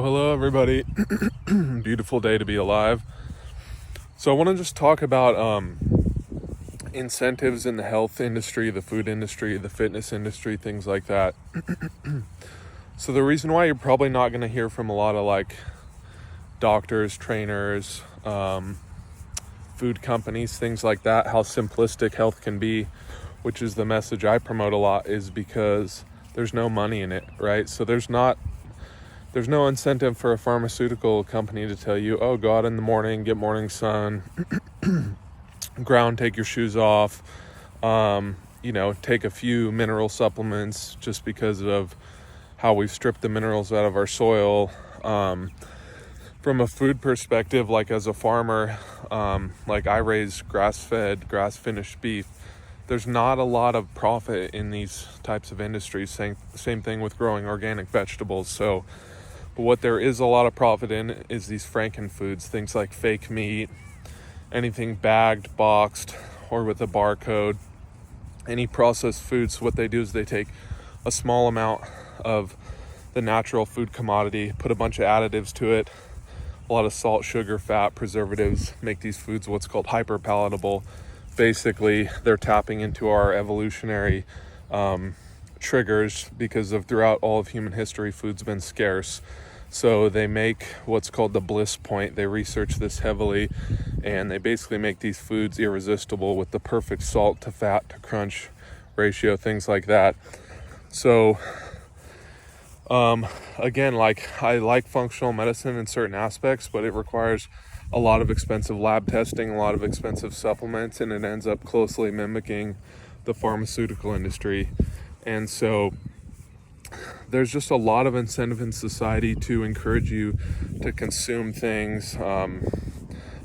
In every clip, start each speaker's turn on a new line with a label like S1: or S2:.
S1: Hello, everybody. Beautiful day to be alive. So, I want to just talk about incentives in the health industry, the food industry, the fitness industry, things like that. So, the reason why you're probably not going to hear from a lot of like doctors, trainers, food companies, things like that, how simplistic health can be, which is the message I promote a lot, is because there's no money in it, right? So, there's no incentive for a pharmaceutical company to tell you, oh, go out in the morning, get morning sun, ground, take your shoes off, take a few mineral supplements just because of how we've stripped the minerals out of our soil. From a food perspective, like as a farmer, like I raise grass-fed, grass-finished beef. There's not a lot of profit in these types of industries. Same thing with growing organic vegetables. So, but what there is a lot of profit in is these frankenfoods, things like fake meat, anything bagged, boxed, or with a barcode, any processed foods. So what they do is they take a small amount of the natural food commodity, put a bunch of additives to it, a lot of salt, sugar, fat, preservatives, make these foods what's called hyper palatable. Basically, they're tapping into our evolutionary triggers because of throughout all of human history, food's been scarce. So they make what's called the bliss point. They research this heavily, and they basically make these foods irresistible with the perfect salt to fat to crunch ratio, things like that. So again, like I like functional medicine in certain aspects, but it requires a lot of expensive lab testing, a lot of expensive supplements, and it ends up closely mimicking the pharmaceutical industry. And so there's just a lot of incentive in society to encourage you to consume things. A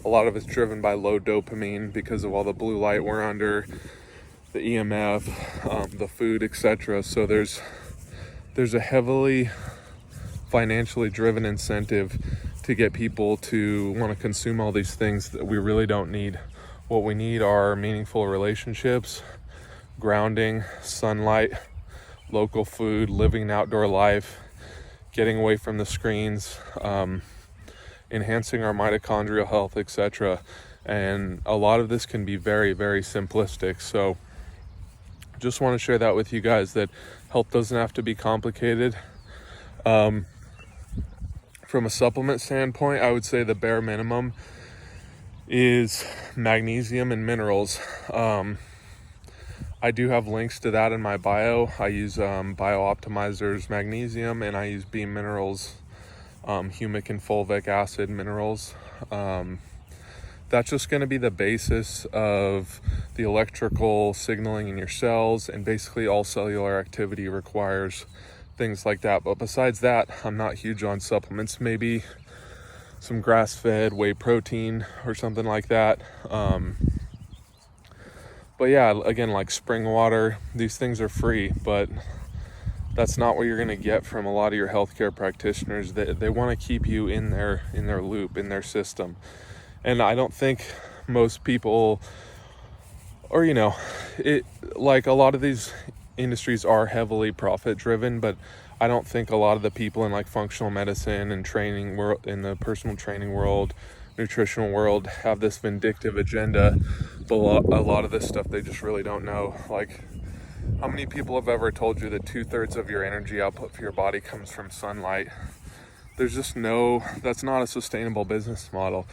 S1: lot of it's driven by low dopamine because of all the blue light we're under, the EMF, the food, etc. So there's a heavily financially driven incentive to get people to want to consume all these things that we really don't need. What we need are meaningful relationships, grounding, sunlight, local food, living an outdoor life, getting away from the screens, enhancing our mitochondrial health, etc. And a lot of this can be very, very simplistic. So just want to share that with you guys, that health doesn't have to be complicated. From a supplement standpoint, I would say the bare minimum is magnesium and minerals. I do have links to that in my bio. I use BioOptimizer's magnesium, and I use Beam Minerals, humic and fulvic acid minerals. That's just going to be the basis of the electrical signaling in your cells, and basically all cellular activity requires things like that. But besides that, I'm not huge on supplements. Maybe some grass-fed whey protein or something like that. But yeah, again, like spring water, these things are free, but that's not what you're going to get from a lot of your healthcare practitioners. They want to keep you in their loop, in their system. And I don't think most people, or like a lot of these industries are heavily profit driven, but I don't think a lot of the people in like functional medicine and training world, in the personal training world, nutritional world, have this vindictive agenda. But a lot of this stuff they just really don't know. Like, how many people have ever told you that 2/3 of your energy output for your body comes from sunlight? There's just that's not a sustainable business model.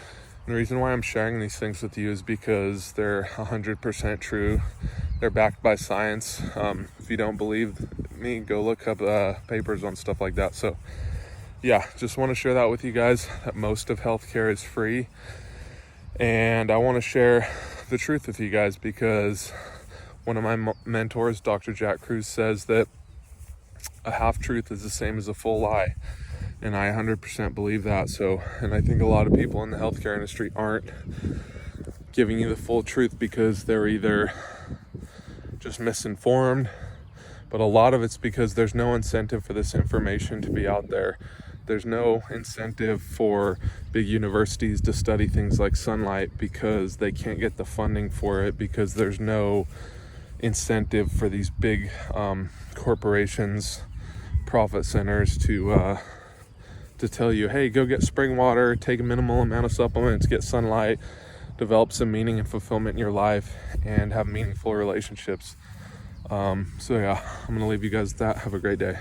S1: And the reason why I'm sharing these things with you is because they're 100% true. They're backed by science. If you don't believe me, go look up papers on stuff like that. So yeah, just want to share that with you guys, that most of healthcare is free. And I want to share the truth with you guys because one of my mentors, Dr. Jack Kruse, says that a half-truth is the same as a full lie. And I 100% believe that. So, and I think a lot of people in the healthcare industry aren't giving you the full truth because they're either just misinformed, but a lot of it's because there's no incentive for this information to be out there. There's no incentive for big universities to study things like sunlight because they can't get the funding for it, because there's no incentive for these big corporations, profit centers to to tell you, hey, go get spring water, take a minimal amount of supplements, get sunlight, develop some meaning and fulfillment in your life, and have meaningful relationships. So yeah, I'm gonna leave you guys with that. Have a great day.